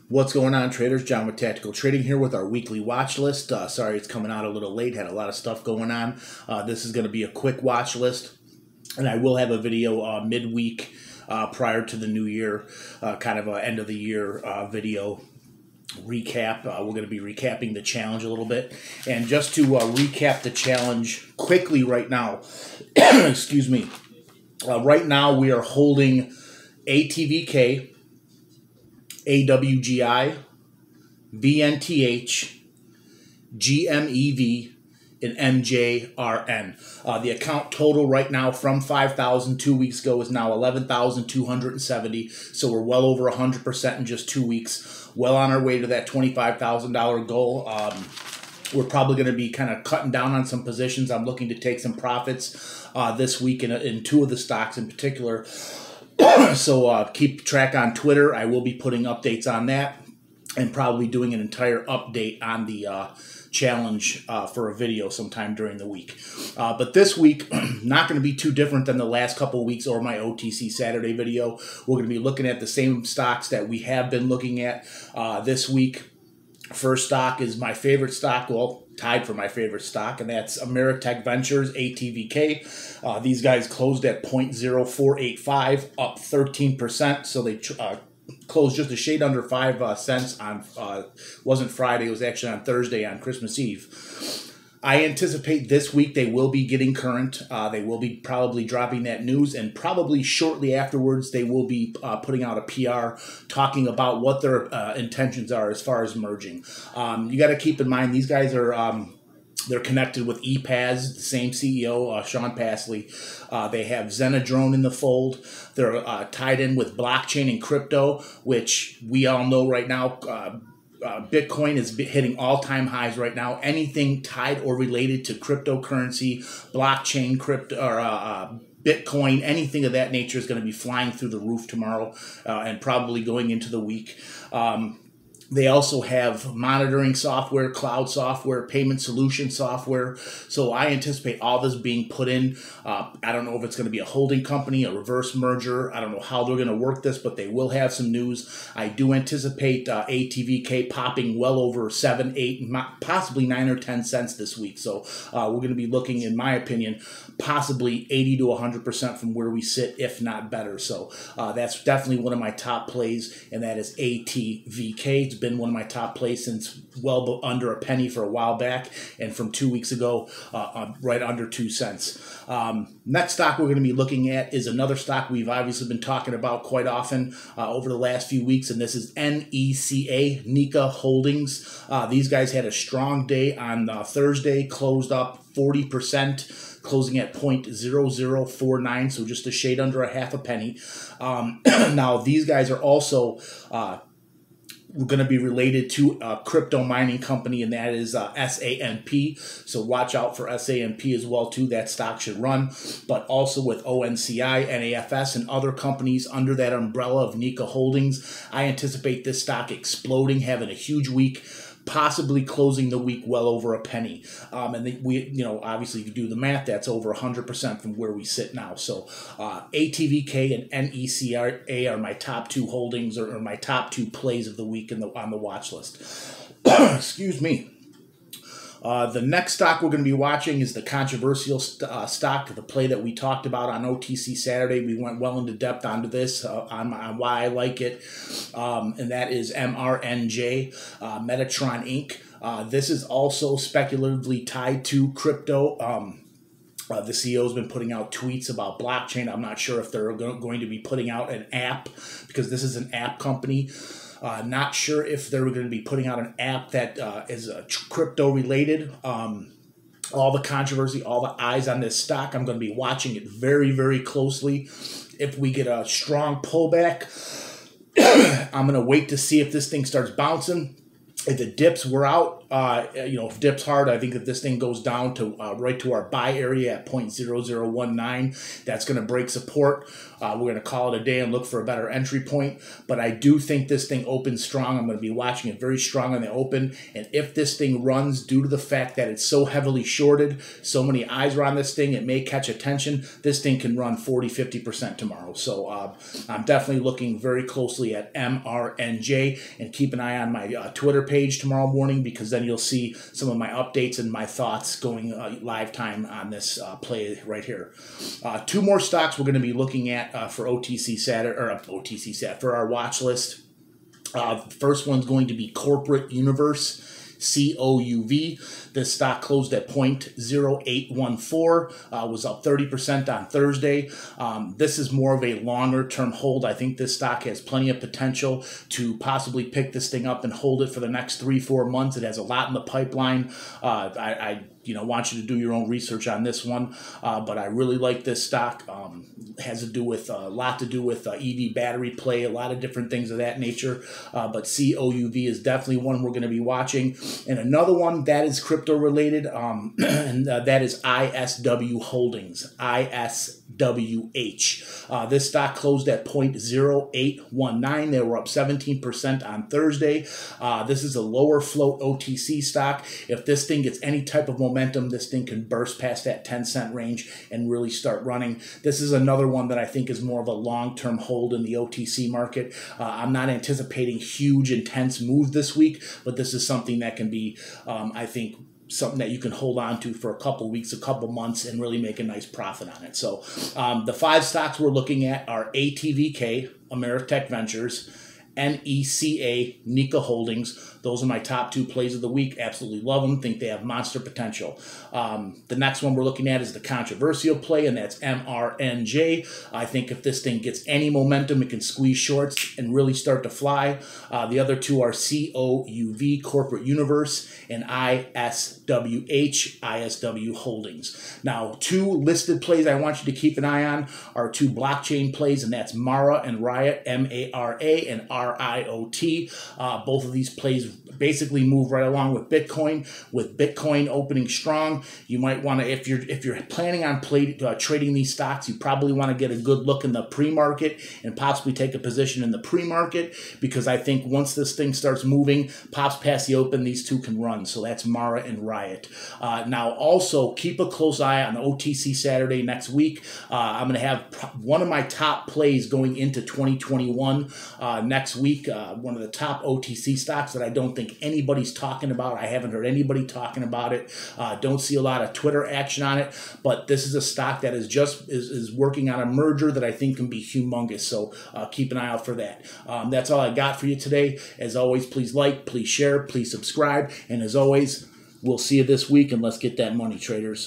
What's going on, traders? John with Tactical Trading here with our weekly watch list. Sorry it's coming out a little late. Had a lot of stuff going on. This is going to be a quick watch list, and I will have a video midweek prior to the new year, kind of an end of the year video recap. We're going to be recapping the challenge a little bit. And just to recap the challenge quickly right now, excuse me, right now we are holding ATVK, AWGI, VNTH, GMEV, and MJRN. The account total right now from 5,000 2 weeks ago is now 11,270. So we're well over 100% in just 2 weeks. Well on our way to that $25,000 goal. We're probably going to be kind of cutting down on some positions. I'm looking to take some profits this week in two of the stocks in particular. So keep track on Twitter. I will be putting updates on that and probably doing an entire update on the challenge for a video sometime during the week. But this week, not going to be too different than the last couple of weeks or my OTC Saturday video. We're going to be looking at the same stocks that we have been looking at this week. First stock is my favorite stock, well, tied for my favorite stock, and that's Ameritech Ventures, ATVK. These guys closed at 0.0485, up 13%, so they closed just a shade under 5 cents on, wasn't Friday, it was actually on Thursday on Christmas Eve. I anticipate this week they will be getting current. They will be probably dropping that news, and probably shortly afterwards they will be putting out a PR talking about what their intentions are as far as merging. You got to keep in mind these guys are they're connected with ePAS, the same CEO, Sean Passley. They have Zenadrone in the fold. They're tied in with blockchain and crypto, which we all know right now. Bitcoin is hitting all-time highs right now. Anything tied or related to cryptocurrency, blockchain, crypto, or Bitcoin, anything of that nature is going to be flying through the roof tomorrow and probably going into the week. They also have monitoring software, cloud software, payment solution software. So I anticipate all this being put in. I don't know if it's going to be a holding company, a reverse merger. I don't know how they're going to work this, but they will have some news. I do anticipate ATVK popping well over 7, 8, possibly 9 or 10 cents this week. So we're going to be looking, in my opinion, possibly 80 to 100% from where we sit, if not better. So that's definitely one of my top plays, and that is ATVK. It's been one of my top plays since well under a penny for a while back, and from 2 weeks ago, right under 2 cents. Next stock we're going to be looking at is another stock we've obviously been talking about quite often over the last few weeks, and this is NECA Holdings. These guys had a strong day on Thursday, closed up 40%, closing at 0.0049, so just a shade under a half a penny. Now, these guys are also going to be related to a crypto mining company, and that is SAMP. So watch out for SAMP as well too. That stock should run. But also with ONCI, NAFS, and other companies under that umbrella of NECA Holdings, I anticipate this stock exploding, having a huge week, possibly closing the week well over a penny. And we, obviously if you do the math, that's over 100% from where we sit now. So ATVK and NECA are my top two holdings, or my top two plays of the week on the watch list. Excuse me. The next stock we're going to be watching is the controversial stock, the play that we talked about on OTC Saturday. We went well into depth onto this, on why I like it, and that is MRNJ, Metatron Inc. This is also speculatively tied to crypto. The CEO has been putting out tweets about blockchain. I'm not sure if they're going to be putting out an app, because this is an app company. Not sure if they're going to be putting out an app that is crypto related. All the controversy, all the eyes on this stock, I'm going to be watching it very, very closely. If we get a strong pullback, I'm going to wait to see if this thing starts bouncing. If it dips, we're out. dips hard. I think that this thing goes down to right to our buy area at 0.0019. That's going to break support. We're going to call it a day and look for a better entry point. But I do think this thing opens strong. I'm going to be watching it very strong on the open. And if this thing runs, due to the fact that it's so heavily shorted, so many eyes are on this thing, it may catch attention. This thing can run 40-50% tomorrow. So I'm definitely looking very closely at MRNJ, and keep an eye on my Twitter page tomorrow morning, because then you'll see some of my updates and my thoughts going live time on this play right here. Two more stocks we're going to be looking at for OTC Saturday, or OTC Sat for our watch list. The first one's going to be Corporate Universe, COUV. This stock closed at 0.0814, was up 30% on Thursday. This is more of a longer term hold. I think this stock has plenty of potential to possibly pick this thing up and hold it for the next 3-4 months. It has a lot in the pipeline. I want you to do your own research on this one, but I really like this stock. Has to do with a lot to do with EV battery play, a lot of different things of that nature. But COUV is definitely one we're going to be watching, and another one that is crypto related, and that is ISW Holdings, ISWH. This stock closed at 0.0819. They were up 17% on Thursday. This is a lower float OTC stock. If this thing gets any type of momentum, this thing can burst past that 10-cent range and really start running. This is another one that I think is more of a long-term hold in the OTC market. I'm not anticipating huge, intense moves this week, but this is something that can be, I think, something that you can hold on to for a couple weeks, a couple months, and really make a nice profit on it. So the 5 stocks we're looking at are ATVK, Ameritech Ventures, NECA, NECA Holdings. Those are my top 2 plays of the week. Absolutely love them. Think they have monster potential. The next one we're looking at is the controversial play, and that's MRNJ. I think if this thing gets any momentum, it can squeeze shorts and really start to fly. The other 2 are COUV, Corporate Universe, and ISWH, ISW Holdings. Now, 2 listed plays I want you to keep an eye on are 2 blockchain plays, and that's Mara and RIOT, M-A-R-A and RIOT. Both of these plays basically move right along with Bitcoin. With Bitcoin opening strong, you might want to, if you're planning on trading these stocks, you probably want to get a good look in the pre-market and possibly take a position in the pre-market, because I think once this thing starts moving, pops past the open, these 2 can run. So that's Mara and RIOT. Now, also keep a close eye on OTC Saturday next week. I'm going to have one of my top plays going into 2021 next week. One of the top OTC stocks that I don't think anybody's talking about. I haven't heard anybody talking about it. Don't see a lot of Twitter action on it, but this is a stock that is working on a merger that I think can be humongous. So keep an eye out for that. That's all I got for you today. As always, please like, please share, please subscribe, and as always, we'll see you this week, and let's get that money, traders.